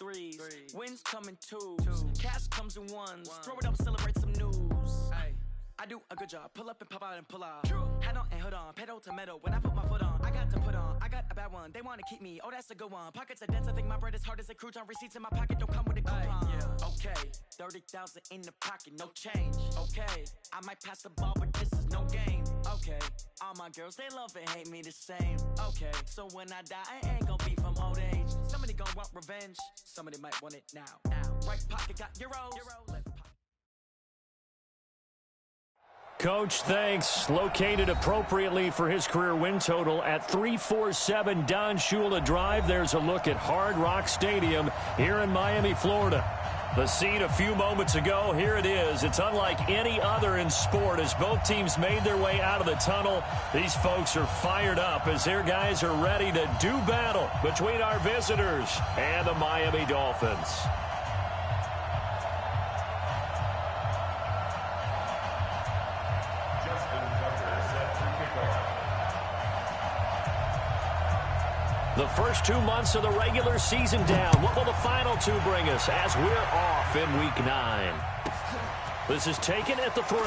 threes. Wins come in twos. Cash comes in ones. Throw it up, celebrate some news. I do a good job. Pull up and pop out and pull out. Hat on and hood on. Pedal to metal. When I put my foot on, I got to put on. I got a bad one. They want to keep me. Oh, that's a good one. Pockets are dense. I think my bread is hard as a crouton. Receipts in my pocket don't come with a coupon. Okay, 30,000 in the pocket, no change. Okay, I might pass the ball, but this is no game. Okay, all my girls, they love and hate me the same. Okay, so when I die, I ain't gonna be from old age. Somebody gonna want revenge. Somebody might want it now. Right pocket got euros. Left pocket. Coach, thanks. Located appropriately for his career win total at 347 Don Shula Drive. There's a look at Hard Rock Stadium here in Miami, Florida. The scene a few moments ago, here it is. It's unlike any other in sport as both teams made their way out of the tunnel. These folks are fired up as their guys are ready to do battle between our visitors and the Miami Dolphins. The first 2 months of the regular season down. What will the final two bring us as we're off in Week 9? This is taken at the 3.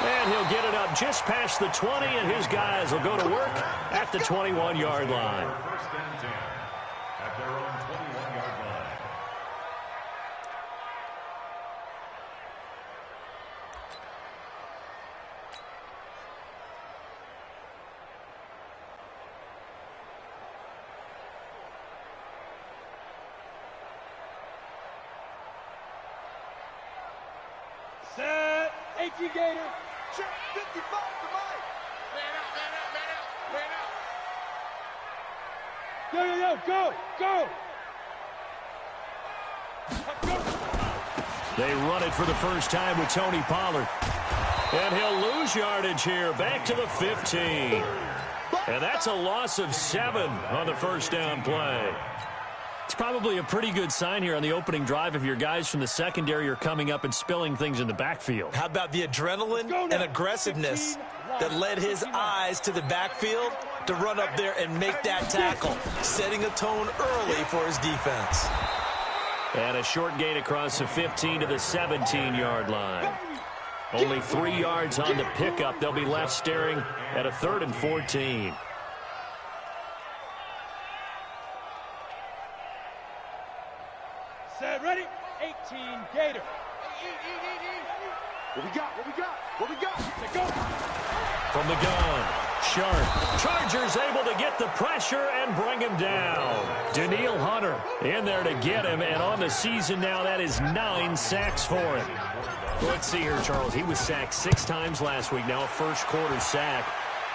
And he'll get it up just past the 20, and his guys will go to work at the 21-yard line. First and 10 at their own 21-yard line. Set, 18 Gator, check 55 to Mike. Man out. Go. They run it for the first time with Tony Pollard. And he'll lose yardage here, back to the 15. And that's a loss of 7 on the first down play. It's probably a pretty good sign here on the opening drive if your guys from the secondary are coming up and spilling things in the backfield. How about the adrenaline and aggressiveness that led his eyes to the backfield to run up there and make that tackle, setting a tone early for his defense. And a short gain across the 15 to the 17-yard line. Only 3 yards on the pickup. They'll be left staring at a 3rd and 14. Set, ready, 18 Gator. What we got? Let's go. From the gun, Sharp. Chargers able to get the pressure and bring him down. Daniil Hunter in there to get him, and on the season now, that is 9 sacks for him. Let's see here, Charles. He was sacked 6 times last week, now a first-quarter sack.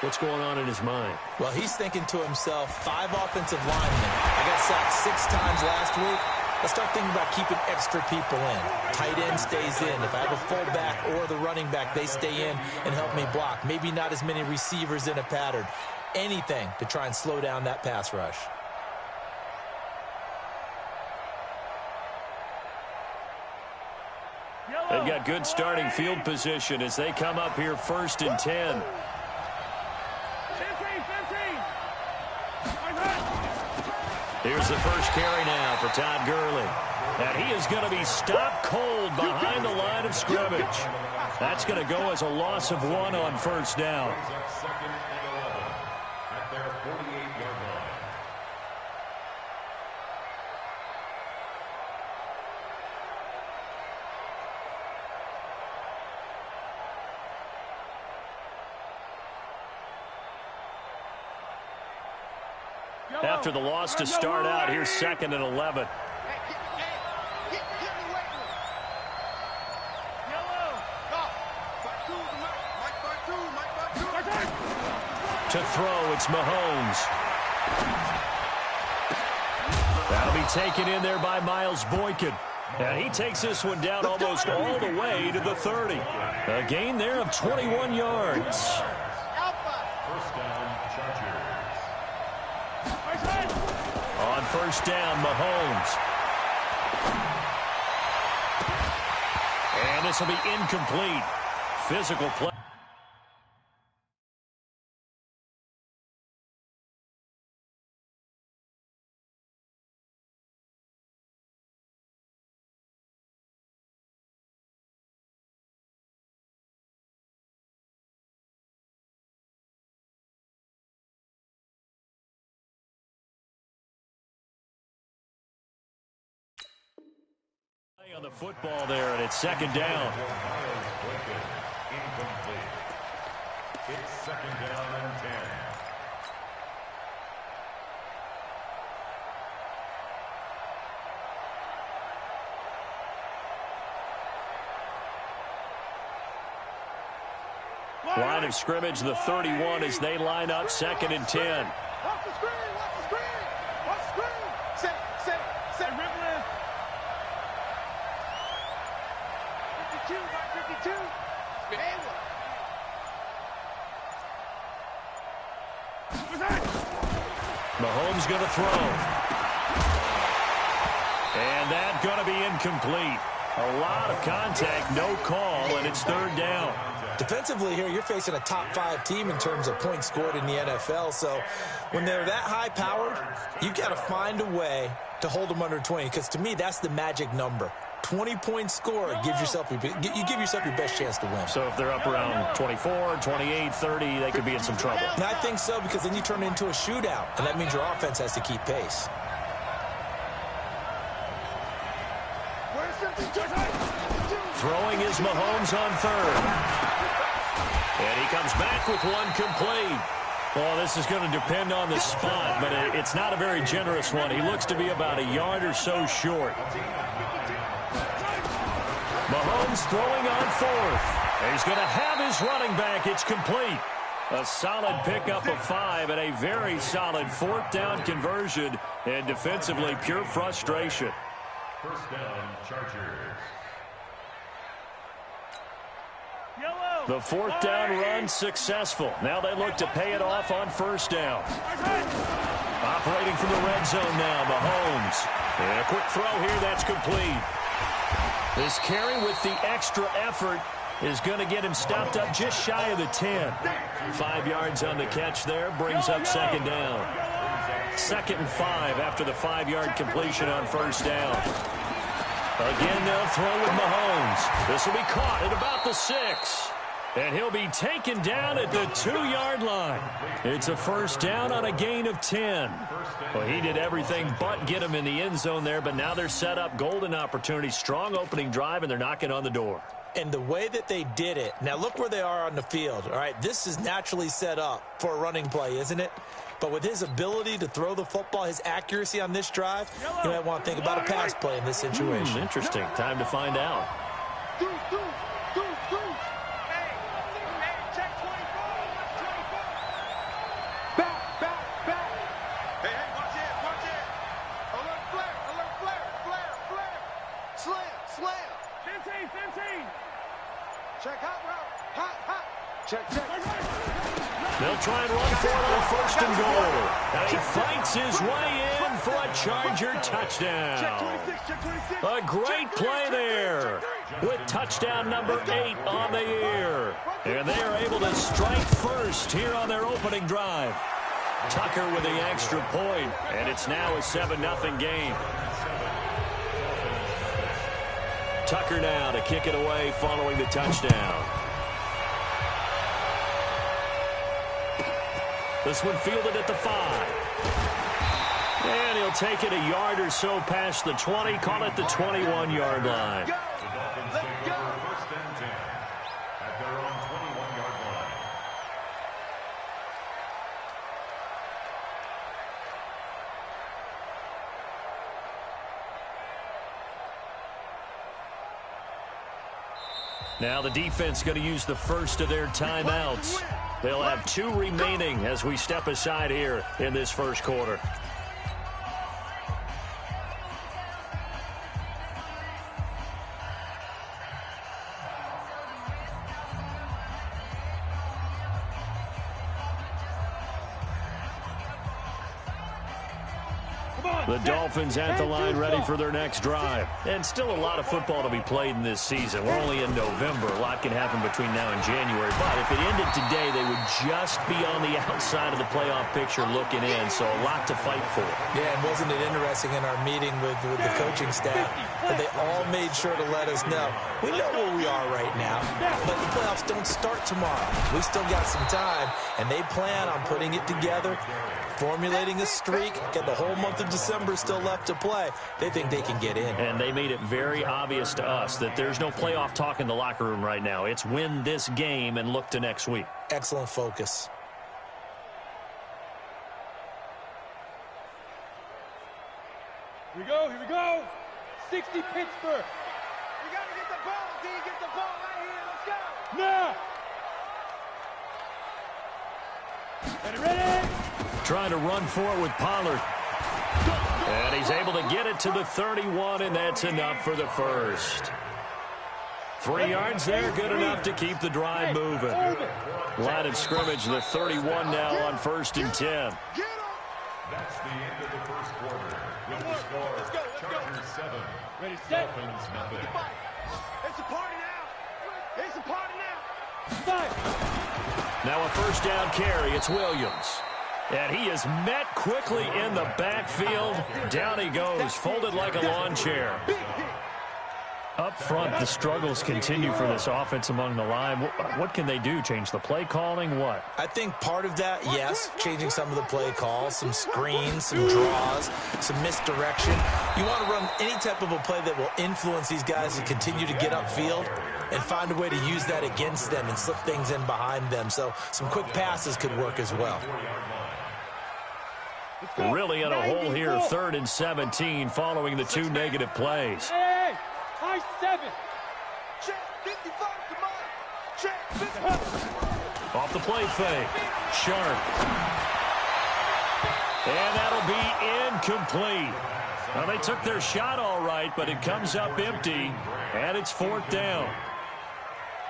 What's going on in his mind? Well, he's thinking to himself, 5 offensive linemen. I got sacked 6 times last week. Let's start thinking about keeping extra people in. Tight end stays in. If I have a fullback or the running back, they stay in and help me block. Maybe not as many receivers in a pattern. Anything to try and slow down that pass rush. They've got good starting field position as they come up here 1st and 10. Here's the first carry now for Todd Gurley. And he is going to be stopped cold behind the line of scrimmage. That's going to go as a loss of 1 on first down. Second and 11 at their 48-yard line. After the loss to start out, here's 2nd and 11. To throw, it's Mahomes. That'll be taken in there by Miles Boykin. And he takes this one down almost all the way to the 30. A gain there of 21 yards. On first down, Mahomes. And this will be incomplete. Physical play. the football there, and it's second down. Incomplete. It's second down and 10. Line of scrimmage, the 31 as they line up, second and 10. Watch the screen, watch the screen, watch the screen. Set, Rivers. 52 by 52. Mahomes going to throw. And that's going to be incomplete. A lot of contact, no call, and it's third down. Defensively here, you're facing a top-5 team in terms of points scored in the NFL. So when they're that high-powered, you've got to find a way to hold them under 20. Because to me, that's the magic number. 20-point score gives yourself you give yourself your best chance to win. So if they're up around 24, 28, 30, they could be in some trouble. And I think so, because then you turn it into a shootout, and that means your offense has to keep pace. Throwing is Mahomes on third. And he comes back with one complete. Well, this is going to depend on the spot, but it's not a very generous one. He looks to be about a yard or so short. Mahomes throwing on fourth. He's going to have his running back. It's complete. A solid pickup of 5 and a very solid fourth down conversion. And defensively, pure frustration. First down, Chargers. The fourth down run successful. Now they look to pay it off on first down. Operating from the red zone now, Mahomes. And a quick throw here, that's complete. This carry with the extra effort is going to get him stopped up just shy of the 10. 5 yards on the catch there, brings up second down. 2nd and 5 after the 5-yard completion on first down. Again, they'll throw with Mahomes. This will be caught at about the 6. And he'll be taken down at the 2-yard line. It's a first down on a gain of 10. Well, he did everything but get him in the end zone there, but now they're set up golden opportunity, strong opening drive, and they're knocking on the door. And the way that they did it, now look where they are on the field. All right, this is naturally set up for a running play, isn't it? But with his ability to throw the football, his accuracy on this drive, you might want to think about a pass play in this situation. Interesting. Time to find out. They'll try and run for it on first and goal. And he fights his way in for a Charger touchdown. A great play there with touchdown number 8 on the year. And they are able to strike first here on their opening drive. Tucker with the extra point, and it's now a 7-0 game. Tucker now to kick it away following the touchdown. This one fielded at the 5. And he'll take it a yard or so past the 20, call it the 21-yard line. The Dolphins take over first and 10 at their own 21-yard line. Now the defense going to use the first of their timeouts. They'll have 2 remaining as we step aside here in this first quarter. The Dolphins at the line ready for their next drive. And still a lot of football to be played in this season. We're only in November. A lot can happen between now and January. But if it ended today, they would just be on the outside of the playoff picture looking in. So a lot to fight for. Yeah, and wasn't it interesting in our meeting with the coaching staff that they all made sure to let us know, we know where we are right now, but the playoffs don't start tomorrow. We still got some time, and they plan on putting it together formulating a streak. Got the whole month of December still left to play. They think they can get in. And they made it very obvious to us that there's no playoff talk in the locker room right now. It's win this game and look to next week. Excellent focus. Here we go. 60 Pittsburgh. We got to get the ball, D. Get the ball right here. Let's go. Now. Ready? Trying to run for it with Pollard. And he's able to get it to the 31, and that's enough for the first. 3 yards there, good enough to keep the drive moving. Line of scrimmage, the 31 now on 1st and 10. That's the end of the first quarter. With the score, Chargers 7, Dolphins nothing. It's a party now. It's a party now. Now a first down carry, it's Williams. And he is met quickly in the backfield. Down he goes, folded like a lawn chair. Up front, the struggles continue for this offense among the line. What can they do? Change the play calling? What? I think part of that, yes, changing some of the play calls, some screens, some draws, some misdirection. You want to run any type of a play that will influence these guys to continue to get upfield and find a way to use that against them and slip things in behind them. So some quick passes could work as well. Really in a hole here, 3rd and 17 following the 2 negative plays. Hey, high 7. Check 55, come on. Check 55. Off the play fake. Sharp. And that'll be incomplete. Well, they took their shot all right, but it comes up empty, and it's 4th down.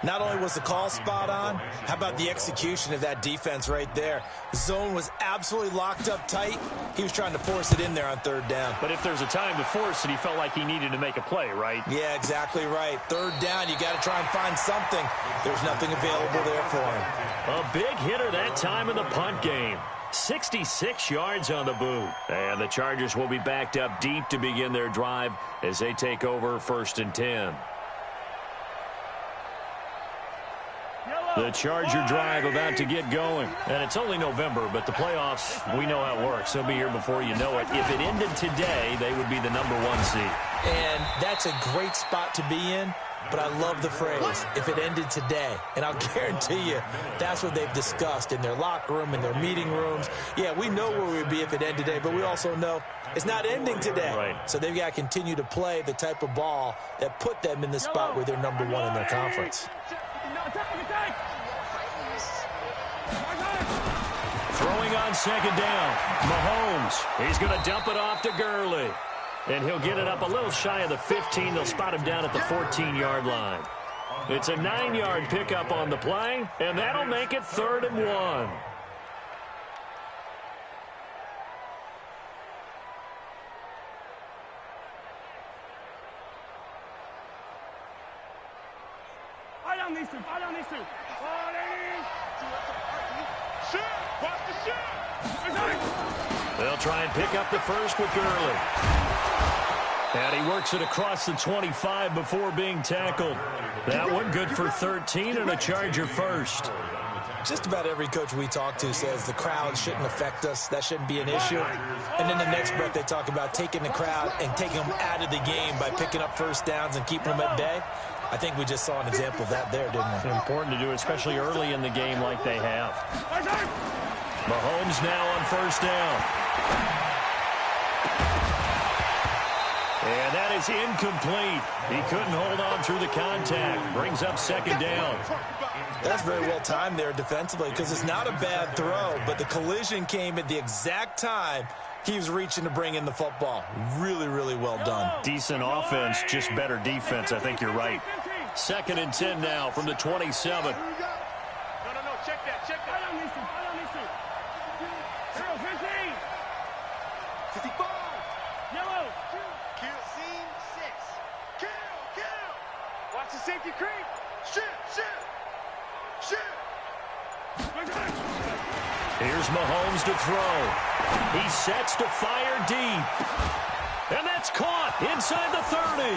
Not only was the call spot on, how about the execution of that defense right there? The zone was absolutely locked up tight. He was trying to force it in there on 3rd down. But if there's a time to force it, he felt like he needed to make a play, right? Yeah, exactly right. 3rd down, you got to try and find something. There's nothing available there for him. A big hitter that time in the punt game. 66 yards on the boot. And the Chargers will be backed up deep to begin their drive as they take over 1st and 10. The Charger drive about to get going. And it's only November, but the playoffs, we know how it works. They'll be here before you know it. If it ended today, they would be the #1 seed. And that's a great spot to be in, but I love the phrase, if it ended today. And I'll guarantee you, that's what they've discussed in their locker room, in their meeting rooms. Yeah, we know where we'd be if it ended today, but we also know it's not ending today. Right. So they've got to continue to play the type of ball that put them in the spot where they're #1 in their conference. Throwing on 2nd down. Mahomes. He's going to dump it off to Gurley. And he'll get it up a little shy of the 15. They'll spot him down at the 14-yard line. It's a 9-yard pickup on the play, and that'll make it 3rd and 1. Fire down these two. Shoot! Watch the shoot! They'll try and pick up the first with Gurley. And he works it across the 25 before being tackled. That one good for 13 and a Charger first. Just about every coach we talk to says the crowd shouldn't affect us. That shouldn't be an issue. And then the next breath they talk about taking the crowd and taking them out of the game by picking up first downs and keeping them at bay. I think we just saw an example of that there, didn't we? It's important to do, especially early in the game like they have. Mahomes now on first down. And that is incomplete. He couldn't hold on through the contact. Brings up 2nd down. That's very well timed there defensively because it's not a bad throw, but the collision came at the exact time he was reaching to bring in the football. Really, really well done. Decent offense, just better defense. I think you're right. 2nd and 10 now from the 27. No, check that. Fire down these two. 15. 55. Yellow. Kill. Seam 6. Kill. Watch the safety creep. Shoot. Here's Mahomes to throw. He sets to fire deep. And that's caught inside the 30.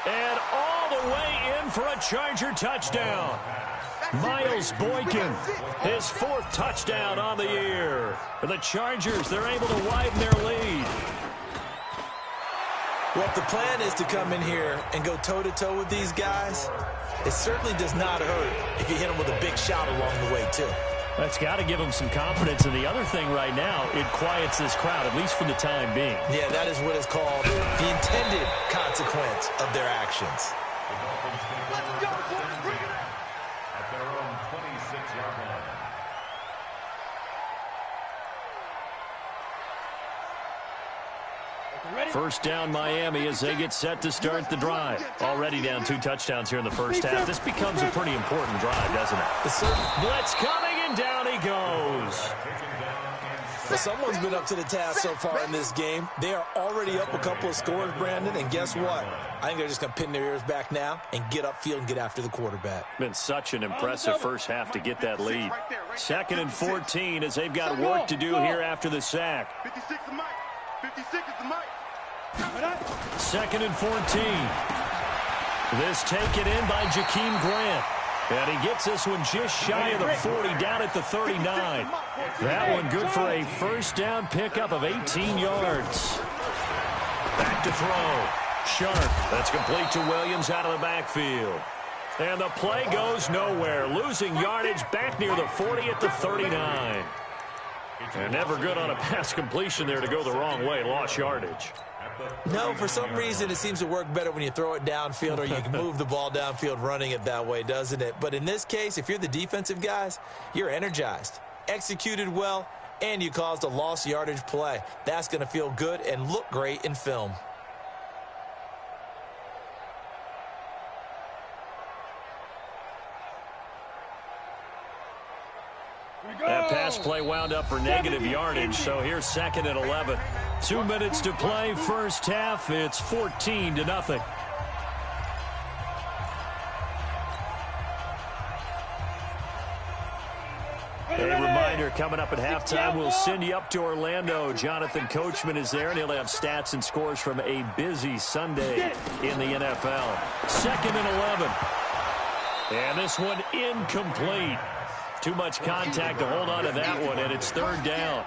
And all the way in for a Charger touchdown. Miles Boykin, his 4th touchdown on the year. For the Chargers, they're able to widen their lead. Well, if the plan is to come in here and go toe-to-toe with these guys, it certainly does not hurt if you hit them with a big shot along the way, too. That's got to give them some confidence. And the other thing right now, it quiets this crowd, at least for the time being. Yeah, that is what is called the intended consequence of their actions. Let's go, bring it up. At their own 26-yard line. First down Miami as they get set to start the drive. Already down 2 touchdowns here in the first half. This becomes a pretty important drive, doesn't it? Blitz coming, and down he goes. Well, someone's been up to the task so far in this game. They are already up a couple of scores, Brandon, and guess what? I think they're just going to pin their ears back now and get upfield and get after the quarterback. Been such an impressive first half to get that lead. 2nd and 14 as they've got work to do here after the sack. 56 is the mic. 56 is the mic. 2nd and 14. This taken in by Jakeem Grant. And he gets this one just shy of the 40, down at the 39. That one good for a first down pickup of 18 yards. Back to throw. Sharp. That's complete to Williams out of the backfield. And the play goes nowhere. Losing yardage back near the 40 at the 39. And never good on a pass completion there to go the wrong way. Lost yardage. No, for some reason it seems to work better when you throw it downfield or you can move the ball downfield running it that way, doesn't it? But in this case, if you're the defensive guys, you're energized, executed well, and you caused a lost yardage play. That's going to feel good and look great in film. That pass play wound up for negative yardage, so here's 2nd and 11. 2 minutes to play, first half. It's 14-0. A reminder, coming up at halftime, we'll send you up to Orlando. Jonathan Coachman is there, and he'll have stats and scores from a busy Sunday in the NFL. 2nd and 11. And this one incomplete. Too much contact to hold on to that one, and it's 3rd down.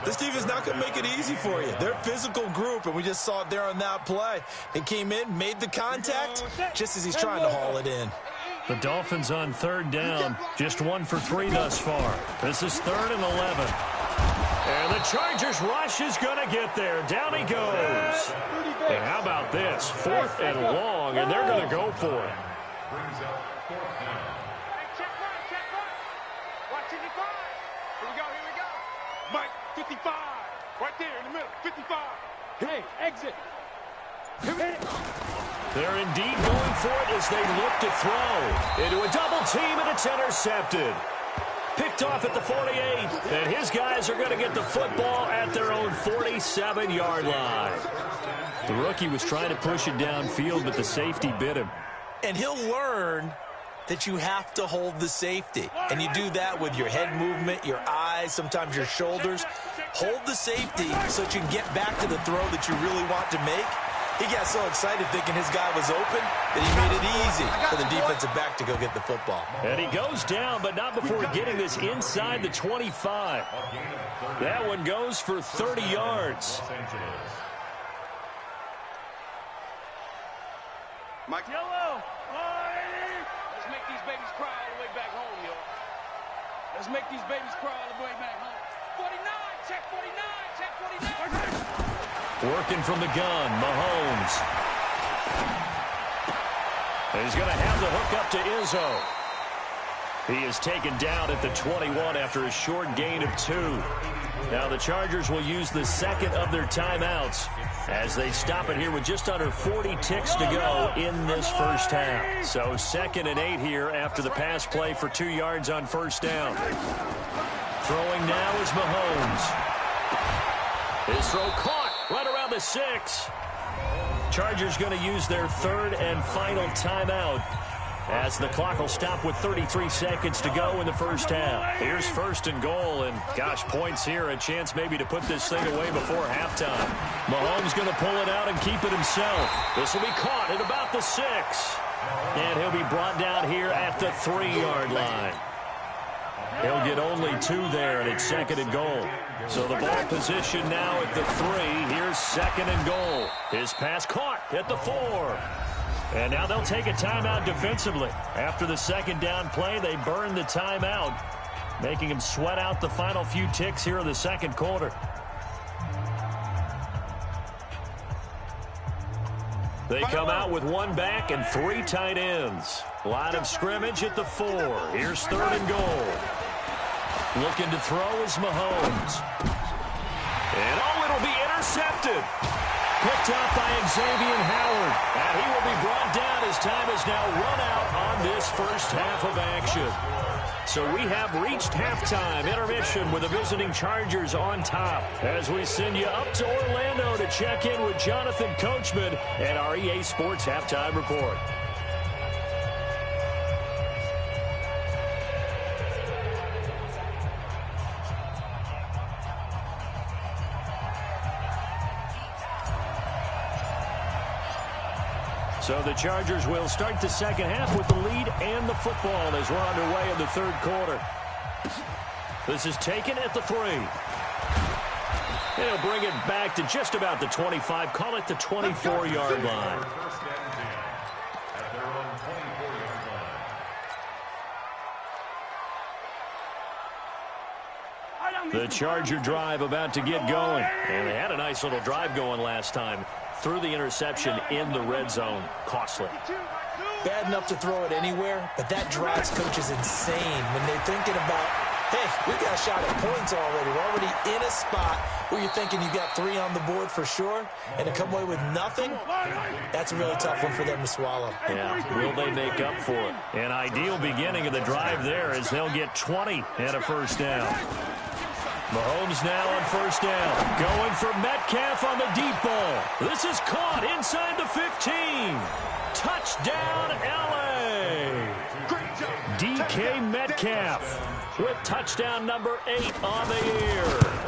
This defense is not going to make it easy for you. They're a physical group, and we just saw it there on that play. They came in, made the contact, just as he's trying to haul it in. The Dolphins on 3rd down, just 1 for 3 thus far. This is 3rd and 11. And the Chargers rush is going to get there. Down he goes. And how about this? 4th and long, and they're going to go for it. Brings up 4th down. Check right. Watch 55. Here we go. Mike, 55. Right there in the middle. 55. Hey, exit. They're indeed going for it as they look to throw. Into a double team, and it's intercepted. Picked off at the 48, and his guys are going to get the football at their own 47-yard line. The rookie was trying to push it downfield, but the safety bit him. And he'll learn that you have to hold the safety. And you do that with your head movement, your eyes, sometimes your shoulders. Hold the safety so that you can get back to the throw that you really want to make. He got so excited thinking his guy was open that he made it easy for the defensive back to go get the football. And he goes down, but not before getting this inside the 25. That one goes for 30 yards. Mike. Yellow. Let's make these babies cry all the way back home, yo. Let's make these babies cry all the way back home. 49, check 49, check 49. Working from the gun, Mahomes. He's going to have the hook up to Izzo. He is taken down at the 21 after a short gain of 2. Now the Chargers will use the second of their timeouts as they stop it here with just under 40 ticks to go in this first half. So 2nd and 8 here after the pass play for 2 yards on first down. Throwing now is Mahomes. His throw caught right around the 6. Chargers going to use their 3rd and final timeout as the clock will stop with 33 seconds to go in the first half. Here's 1st and goal, and gosh, points here, a chance maybe to put this thing away before halftime. Mahomes going to pull it out and keep it himself. This will be caught at about the 6. And he'll be brought down here at the 3-yard line. He'll get only 2 there, and it's 2nd and goal. So the ball position now at the 3. Here's 2nd and goal. His pass caught at the 4. And now they'll take a timeout defensively. After the 2nd down play, they burn the timeout, making him sweat out the final few ticks here in the 2nd quarter. They come out with 1 back and 3 tight ends. Line of scrimmage at the 4. Here's 3rd and goal. Looking to throw is Mahomes. And it'll be intercepted. Picked up by Xavier Howard. And he will be brought down as time is now run out on this first half of action. So we have reached halftime intermission with the visiting Chargers on top as we send you up to Orlando to check in with Jonathan Coachman and our EA Sports Halftime Report. So the Chargers will start the second half with the lead and the football as we're underway in the 3rd quarter. This is taken at the 3. They'll bring it back to just about the 25. Call it the 24-yard line. The Charger drive about to get going. And they had a nice little drive going last time. Threw the interception in the red zone. Costly. Bad enough to throw it anywhere, but that drives coaches insane when they're thinking about, hey, we got a shot at points already. We're already in a spot where you're thinking you got 3 on the board for sure, and to come away with nothing, that's a really tough one for them to swallow. Yeah, will they make up for it? An ideal beginning of the drive there as they'll get 20 and a first down. Mahomes now on first down. Going for Metcalf on the deep ball. This is caught inside the 15. Touchdown, L.A. DK Metcalf with touchdown number 8 on the year.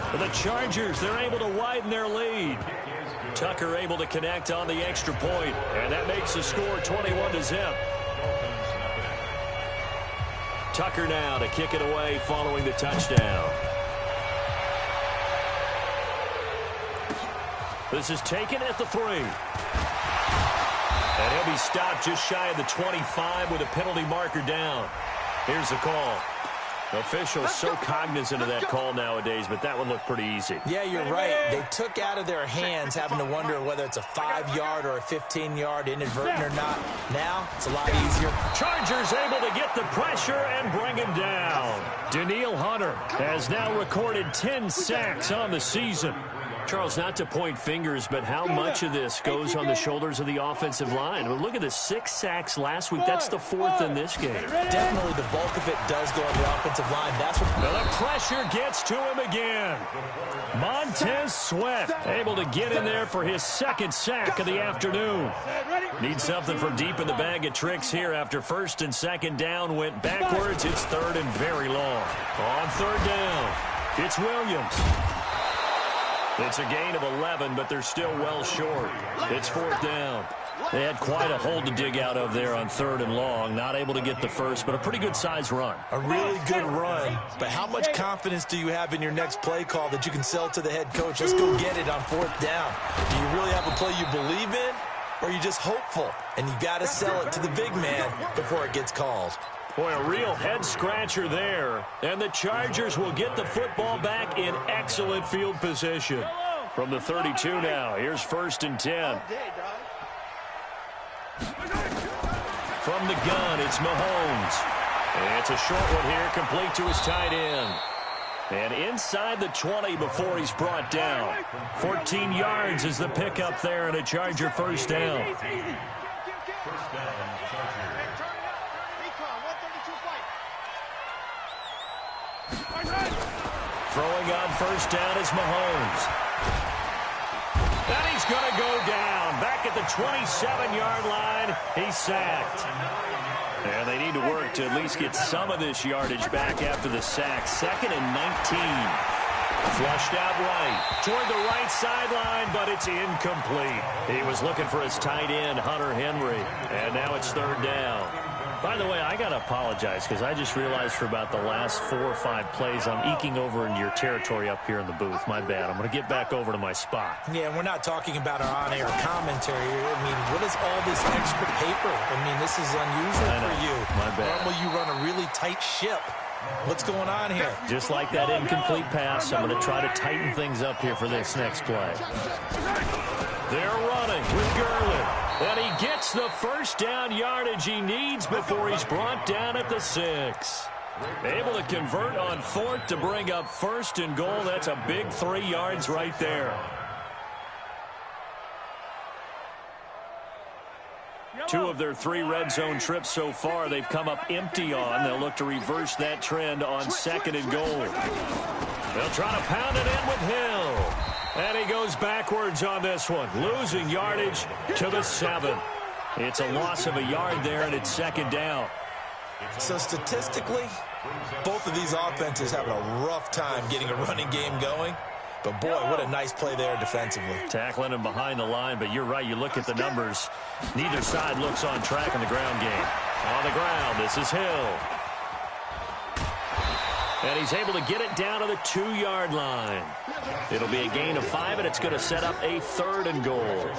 For the Chargers, they're able to widen their lead. Tucker able to connect on the extra point, and that makes the score 21-0. Tucker now to kick it away following the touchdown. This is taken at the 3. And he'll be stopped just shy of the 25 with a penalty marker down. Here's the call. Officials so cognizant of that call nowadays, but that one looked pretty easy. Yeah, you're right. They took out of their hands having to wonder whether it's a 5-yard or a 15-yard inadvertent or not. Now, it's a lot easier. Chargers able to get the pressure and bring him down. Danielle Hunter has now recorded 10 sacks on the season. Charles, not to point fingers, but how much of this goes on the shoulders of the offensive line? Well, look at the 6 sacks last week. That's the 4th in this game. Definitely the bulk of it does go on the offensive line. That's what the pressure gets to him again. Montez Sweat able to get in there for his 2nd sack of the afternoon. Need something from deep in the bag of tricks here after 1st and 2nd down went backwards. It's 3rd and very long. On 3rd down, it's Williams. It's a gain of 11, but they're still well short. It's 4th down. They had quite a hole to dig out of there on 3rd and long. Not able to get the first, but a pretty good-sized run. A really good run. But how much confidence do you have in your next play call that you can sell to the head coach? Let's go get it on 4th down. Do you really have a play you believe in, or are you just hopeful? And you got to sell it to the big man before it gets called. Boy, a real head-scratcher there. And the Chargers will get the football back in excellent field position. From the 32 now, here's 1st and 10. From the gun, it's Mahomes. And it's a short one here, complete to his tight end. And inside the 20 before he's brought down. 14 yards is the pickup there and a Charger first down. Throwing on first down is Mahomes. And he's going to go down. Back at the 27-yard line, he's sacked. And they need to work to at least get some of this yardage back after the sack. 2nd and 19. Flushed out right, toward the right sideline, but it's incomplete. He was looking for his tight end, Hunter Henry, and now it's third down. By the way, I got to apologize because I just realized for about the last 4 or 5 plays, I'm eking over into your territory up here in the booth. My bad. I'm going to get back over to my spot. Yeah, and we're not talking about our on-air commentary. I mean, what is all this extra paper? I mean, this is unusual for you. My bad. Normally you run a really tight ship. What's going on here? Just like that incomplete pass, I'm going to try to tighten things up here for this next play. They're running with Gurley. And he gets the first down yardage he needs before he's brought down at the 6. Able to convert on 4th to bring up 1st and goal. That's a big 3 yards right there. 2 of their 3 red zone trips so far they've come up empty on. They'll look to reverse that trend on 2nd and goal. They'll try to pound it in with Hill. And he goes backwards on this one, losing yardage to the 7. It's a loss of a yard there, and it's 2nd down. So statistically, both of these offenses having a rough time getting a running game going. But, boy, what a nice play there defensively. Tackling him behind the line, but you're right. You look at the numbers. Neither side looks on track in the ground game. On the ground, this is Hill. And he's able to get it down to the 2-yard line. It'll be a gain of 5, and it's going to set up a 3rd and goal.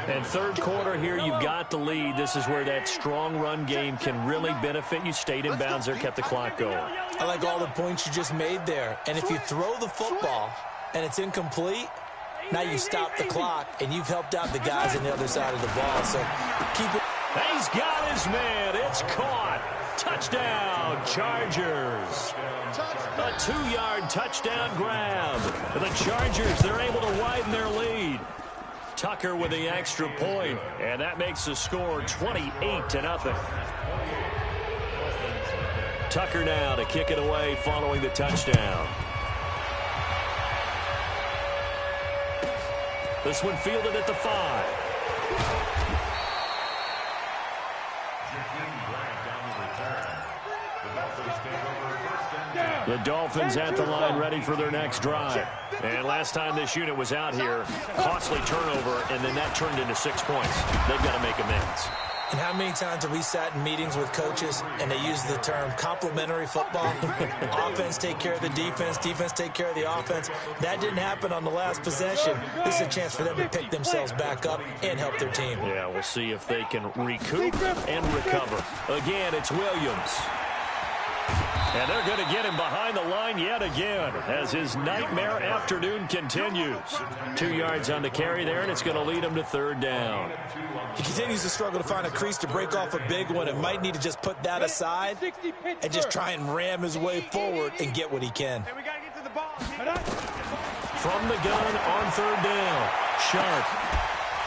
And third quarter here, you've got the lead. This is where that strong run game can really benefit you. Stayed in bounds there, kept the clock going. I like all the points you just made there. And if you throw the football and it's incomplete, now you stop the clock, and you've helped out the guys on the other side of the ball. So keep it. He's got his man. It's caught. Touchdown, Chargers. A 2-yard touchdown grab. The Chargers, they're able to widen their lead. Tucker with the extra point, and that makes the score 28-0. Tucker now to kick it away following the touchdown. This one fielded at the 5. The Dolphins at the line ready for their next drive. And last time this unit was out here, costly turnover, and then that turned into 6 points. They've got to make amends. And how many times have we sat in meetings with coaches and they use the term complementary football? Offense take care of the defense, defense take care of the offense. That didn't happen on the last possession. This is a chance for them to pick themselves back up and help their team. Yeah, we'll see if they can recoup and recover. Again, it's Williams. And they're going to get him behind the line yet again as his nightmare afternoon continues. 2 yards on the carry there, and it's going to lead him to 3rd down. He continues to struggle to find a crease to break off a big one and might need to just put that aside and just try and ram his way forward and get what he can. From the gun on 3rd down, Sharp.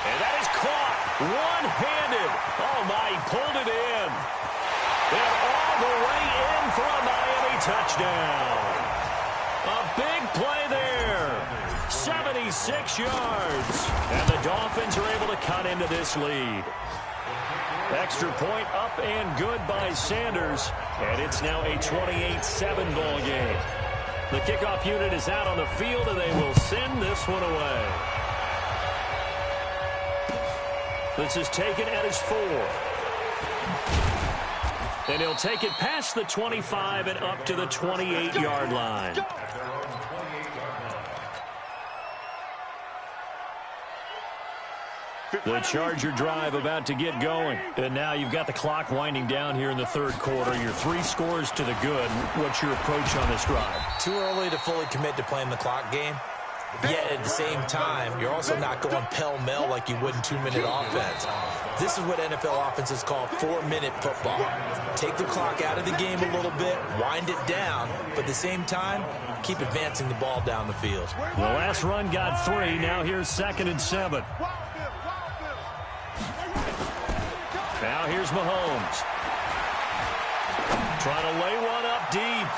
And that is caught one-handed. Oh, my, he pulled it in. And all the way in for a Miami touchdown. A big play there. 76 yards. And the Dolphins are able to cut into this lead. Extra point up and good by Sanders. And it's now a 28-7 ball game. The kickoff unit is out on the field, and they will send this one away. This is taken at his 4. And he'll take it past the 25 and up to the 28-yard line. The Charger drive about to get going. And now you've got the clock winding down here in the third quarter. Your 3 scores to the good. What's your approach on this drive? Too early to fully commit to playing the clock game. Yet at the same time, you're also not going pell-mell like you would in 2-minute offense. This is what NFL offenses call 4-minute football. Take the clock out of the game a little bit, wind it down, but at the same time, keep advancing the ball down the field. The last run got 3. Now here's 2nd and 7. Now here's Mahomes. Trying to lay one up deep.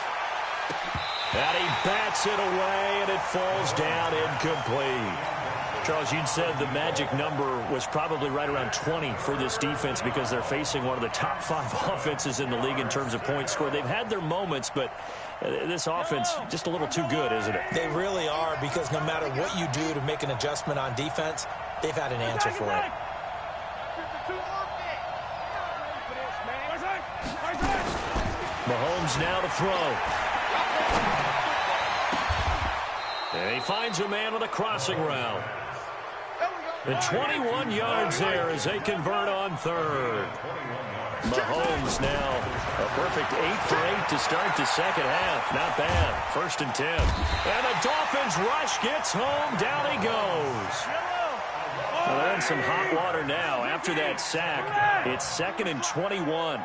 And he bats it away, and it falls down incomplete. Charles, you'd said the magic number was probably right around 20 for this defense because they're facing one of the top 5 offenses in the league in terms of points scored. They've had their moments, but this offense just a little too good, isn't it? They really are, because no matter what you do to make an adjustment on defense, they've had an answer for it. Mahomes now to throw. And he finds a man with a crossing route. And 21 yards there as they convert on third. Mahomes now a perfect 8 for 8 to start the second half. Not bad. 1st and 10. And the Dolphins rush gets home. Down he goes. Well, they're in some hot water now. After that sack, it's 2nd and 21.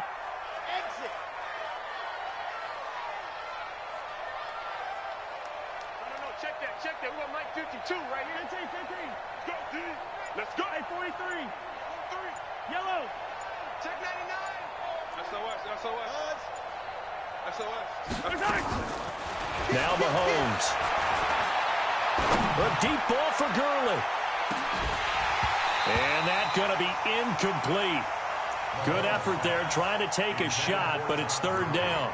Check that. We're Mike 52 right here. 15. Go, D. Let's go. Hey, 43. Yellow. Check 99. SOS. Now Mahomes. A deep ball for Gurley. And that's going to be incomplete. Good effort there, trying to take a shot, but it's 3rd down.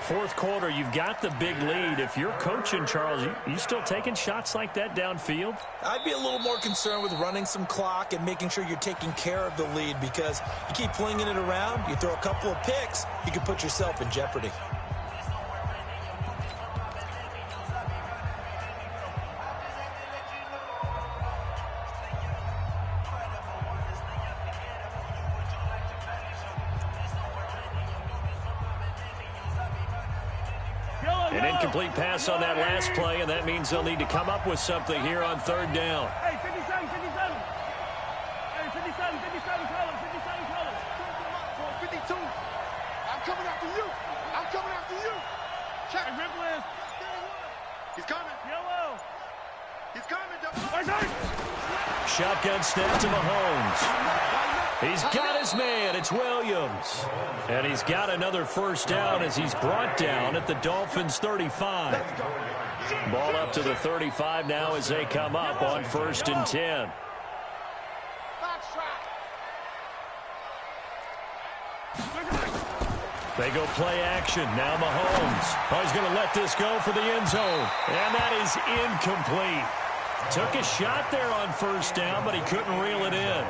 4th quarter, you've got the big lead. If you're coaching, Charles, you still taking shots like that downfield? I'd be a little more concerned with running some clock and making sure you're taking care of the lead, because you keep flinging it around, you throw a couple of picks, you can put yourself in jeopardy. An incomplete pass on that last play, and that means they'll need to come up with something here on 3rd down. Hey, 57. Hey, 57 colors. 52. I'm coming after you. Check. Ripple. He's coming. Yellow. He's coming. Shotgun snap to Mahomes. He's got his man. It's Williams. And he's got another 1st down as he's brought down at the Dolphins' 35. Ball up to the 35 now as they come up on 1st and 10. They go play action. Now Mahomes. Oh, he's going to let this go for the end zone. And that is incomplete. Took a shot there on 1st down, but he couldn't reel it in.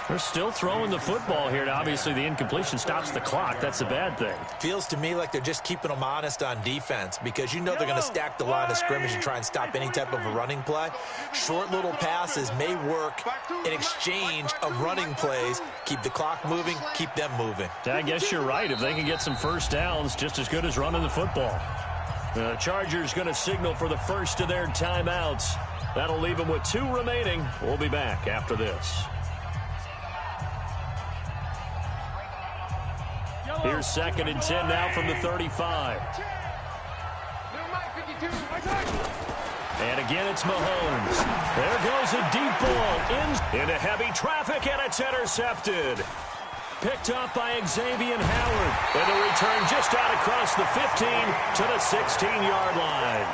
They're still throwing the football here. Now, obviously, the incompletion stops the clock. That's a bad thing. Feels to me like they're just keeping them honest on defense, because you know they're going to stack the line of scrimmage and try and stop any type of a running play. Short little passes may work in exchange of running plays. Keep the clock moving, keep them moving. I guess you're right. If they can get some 1st downs, just as good as running the football. The Chargers going to signal for the first of their timeouts. That'll leave them with 2 remaining. We'll be back after this. Here's 2nd and 10 now from the 35. And again, it's Mahomes. There goes a deep ball into heavy traffic, and it's intercepted. Picked up by Xavier Howard. And the return just out across the 15 to the 16-yard line.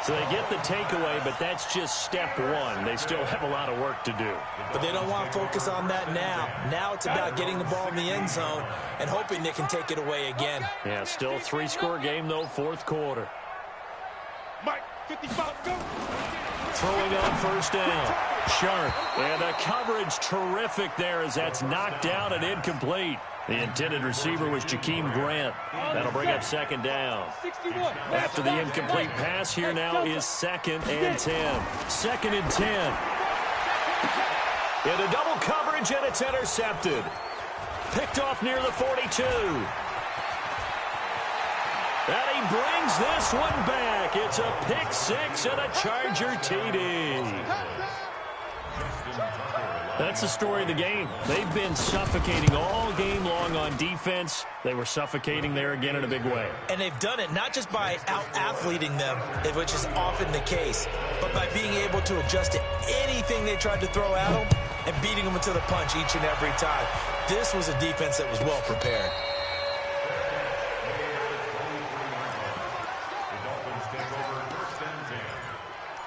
So they get the takeaway, but that's just step 1. They still have a lot of work to do. But they don't want to focus on that now. Now it's about getting the ball in the end zone and hoping they can take it away again. Yeah, still 3-score game, though, 4th quarter. Mike, 55, go. Throwing on 1st down. Sharp. And the coverage terrific there as that's knocked down and incomplete. The intended receiver was Jakeem Grant. That'll bring up 2nd down. After the incomplete pass, here now is 2nd and 10. 2nd and 10. Into double coverage, and it's intercepted. Picked off near the 42. And he brings this one back. It's a pick 6 and a Charger TD. That's the story of the game. They've been suffocating all game long on defense. They were suffocating there again in a big way. And they've done it not just by out-athleting them, which is often the case, but by being able to adjust to anything they tried to throw at them and beating them into the punch each and every time. This was a defense that was well prepared. The Dolphins take over 1st and 10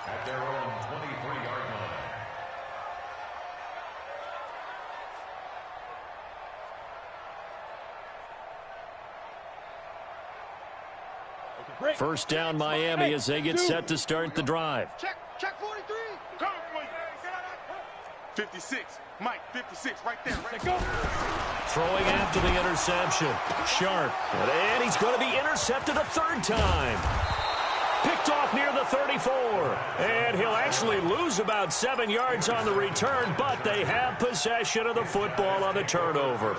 at their own 23-yard First down Miami as they get set to start the drive. Check 43. Come, 56. Mike, 56, right there. Go. Throwing after the interception. Sharp. And he's going to be intercepted a third time. Picked off near the 34. And he'll actually lose about 7 yards on the return, but they have possession of the football on the turnover.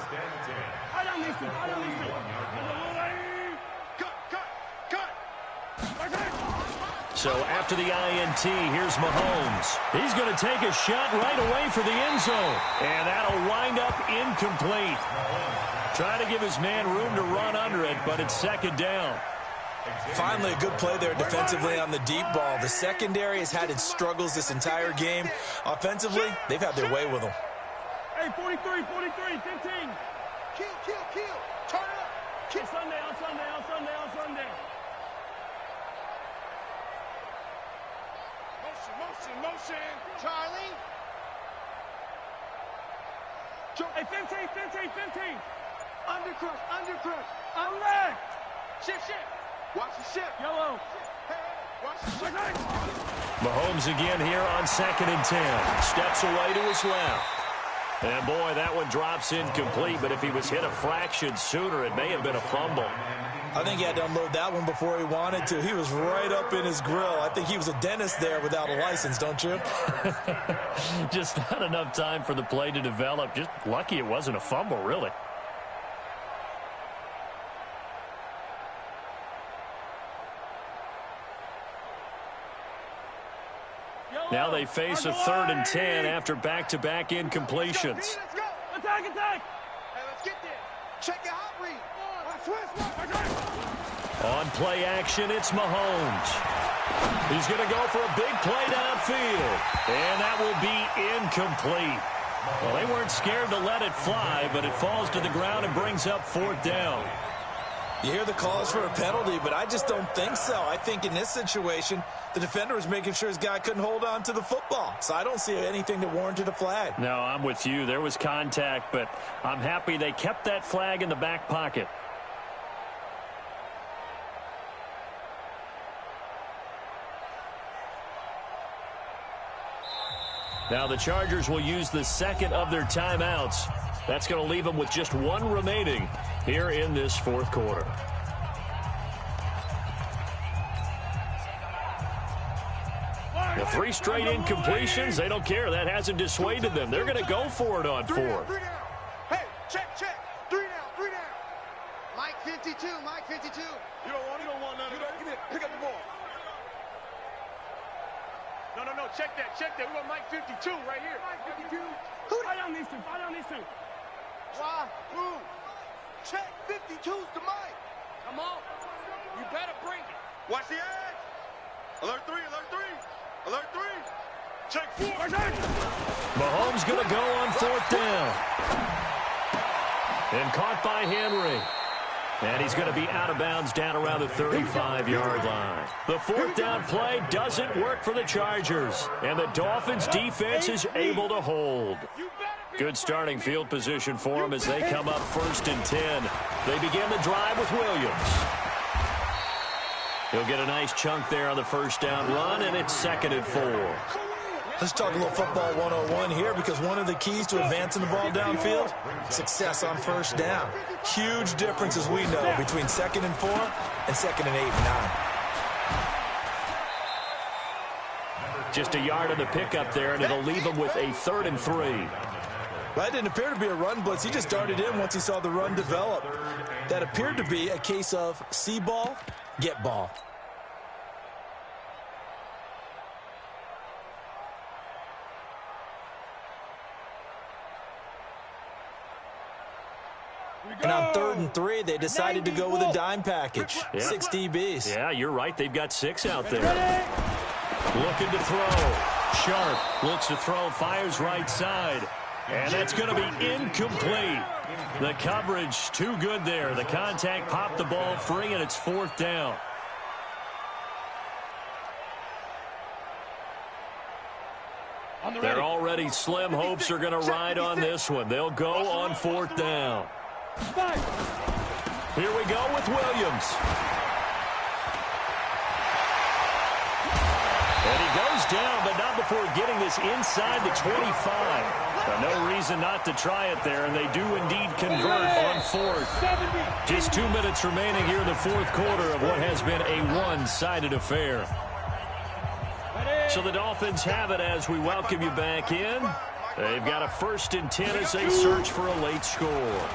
So after the INT, here's Mahomes. He's going to take a shot right away for the end zone. And that'll wind up incomplete. Trying to give his man room to run under it, but it's second down. Finally, a good play there defensively on the deep ball. The secondary has had its struggles this entire game. Offensively, they've had their way with them. Hey, 43, 15. Kill. Turn up. Kill. Sunday. Motion. Charlie. Hey, 15. Undercrush. Under. Shift. Watch the shift. Yellow. Hey, watch the shift. Mahomes again here on 2nd and 10. Steps away to his left. And boy, that one drops incomplete, but if he was hit a fraction sooner, it may have been a fumble. I think he had to unload that one before he wanted to. He was right up in his grill. I think he was a dentist there without a license, don't you? Just not enough time for the play to develop. Just lucky it wasn't a fumble, really. Now they face a 3rd and 10 after back-to-back incompletions. Let's go. Attack. Hey, let's get there. Check your hot read. On play action, it's Mahomes. He's going to go for a big play downfield. And that will be incomplete. Well, they weren't scared to let it fly, but it falls to the ground and brings up 4th down. You hear the calls for a penalty, but I just don't think so. I think in this situation, the defender was making sure his guy couldn't hold on to the football. So I don't see anything that warranted a flag. No, I'm with you. There was contact, but I'm happy they kept that flag in the back pocket. Now the Chargers will use the second of their timeouts. That's going to leave them with just one remaining here in this 4th quarter. The 3 straight incompletions, they don't care. That hasn't dissuaded them. They're going to go for it on 4th. Hey, check. 3 down. Mike 52. You don't want none of that. Give me it. Pick up the ball. No. Check that. We want Mike 52 right here. Mike 52. Fight on these two. Why? Who? Check 52's to Mike. Come on. You better bring it. Watch the edge. Alert 3. Check 4. Mahomes going to go on 4th down. And caught by Henry. And he's going to be out of bounds down around the 35-yard line. The 4th down play doesn't work for the Chargers. And the Dolphins defense is able to hold. Good starting field position for them as they come up 1st and 10. They begin the drive with Williams. He'll get a nice chunk there on the 1st down run, and it's 2nd and 4. Let's talk a little football 101 here, because one of the keys to advancing the ball downfield, success on 1st down. Huge difference, as we know, between 2nd and 4 and 2nd and 8 and 9. Just a yard of the pickup there, and it'll leave him with a 3rd and 3. That didn't appear to be a run blitz. He just darted in once he saw the run develop. That appeared to be a case of see ball, get ball. And on 3rd and 3, they decided to go with a dime package. 6 DBs. Yeah, you're right. They've got 6 out there. Looking to throw. Sharp looks to throw, fires right side. And that's going to be incomplete. The coverage too good there. The contact popped the ball free, and it's 4th down. Their already slim hopes are going to ride on this one. They'll go on 4th down. Here we go with Williams. down, but not before getting this inside the 25. No reason not to try it there, and they do indeed convert on fourth. Just 2 minutes remaining here in the fourth quarter of what has been a one-sided affair. So the Dolphins have it as we welcome you back in. They've got a 1st and 10 as they search for a late score.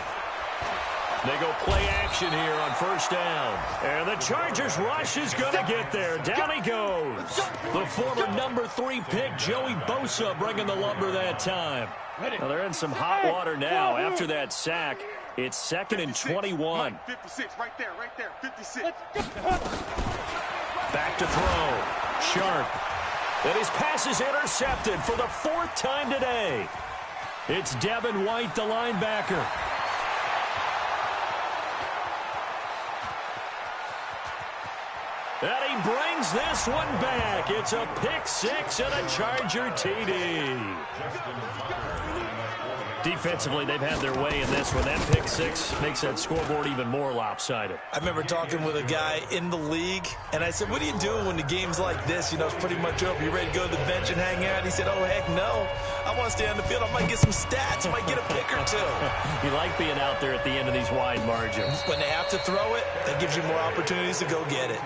They go play action here on 1st down. And the Chargers rush is going to get there. Down he goes. The former number 3 pick, Joey Bosa, bringing the lumber that time. Now they're in some hot water now. After that sack, it's 2nd and 21. 56, right there, 56. Back to throw. Sharp. And his pass is intercepted for the 4th time today. It's Devin White, the linebacker. And he brings this one back. It's a pick 6 and a Charger TD. Defensively, they've had their way in this one. That pick 6 makes that scoreboard even more lopsided. I remember talking with a guy in the league, and I said, what do you do when the game's like this? You know, it's pretty much over. You ready to go to the bench and hang out? He said, oh, heck no. I want to stay on the field. I might get some stats. I might get a pick or 2. You like being out there at the end of these wide margins. When they have to throw it, that gives you more opportunities to go get it.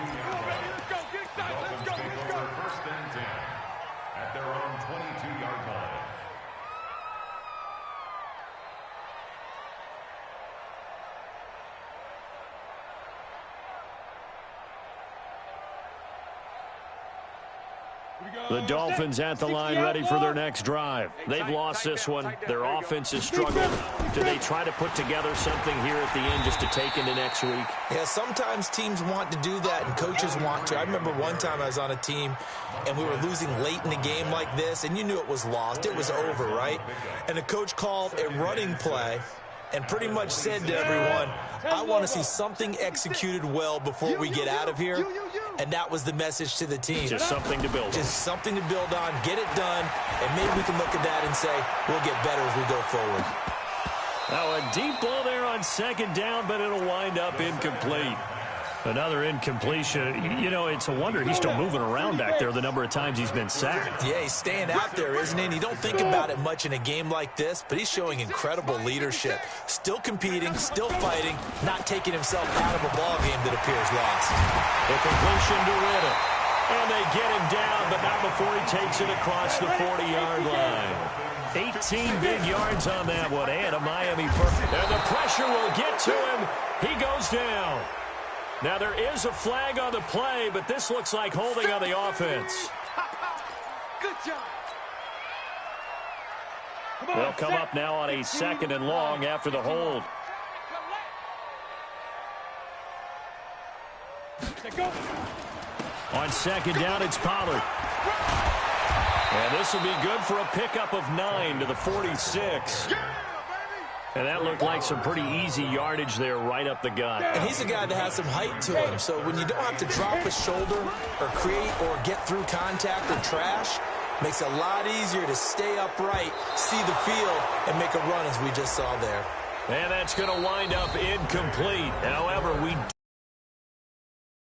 The Dolphins at the line ready for their next drive. They've lost this one. Their offense has struggled. Do they try to put together something here at the end just to take into next week? Yeah, sometimes teams want to do that and coaches want to. I remember one time I was on a team and we were losing late in the game like this, and you knew it was lost. It was over, right? And the coach called a running play and pretty much said to everyone, I want to see something executed well before we get out of here. And that was the message to the team. Just something to build on. Just something to build on, get it done, and maybe we can look at that and say, we'll get better as we go forward. Now a deep ball there on 2nd down, but it'll wind up incomplete. Another incompletion. You know, it's a wonder he's still moving around back there the number of times he's been sacked. Yeah, he's staying out there, isn't he? And you don't think about it much in a game like this, but he's showing incredible leadership. Still competing, still fighting, not taking himself out of a ball game that appears lost. The completion to Ritter. And they get him down, but not before he takes it across the 40-yard line. 18 big yards on that one, and a Miami first. And the pressure will get to him. He goes down. Now, there is a flag on the play, but this looks like holding on the offense. Good job. They'll come up now on a 2nd and long after the hold. On 2nd down, it's Pollard. And this will be good for a pickup of 9 to the 46. And that looked like some pretty easy yardage there right up the gut. And he's a guy that has some height to him, so when you don't have to drop a shoulder or create or get through contact or trash, makes it a lot easier to stay upright, see the field, and make a run as we just saw there. And that's going to wind up incomplete. However, we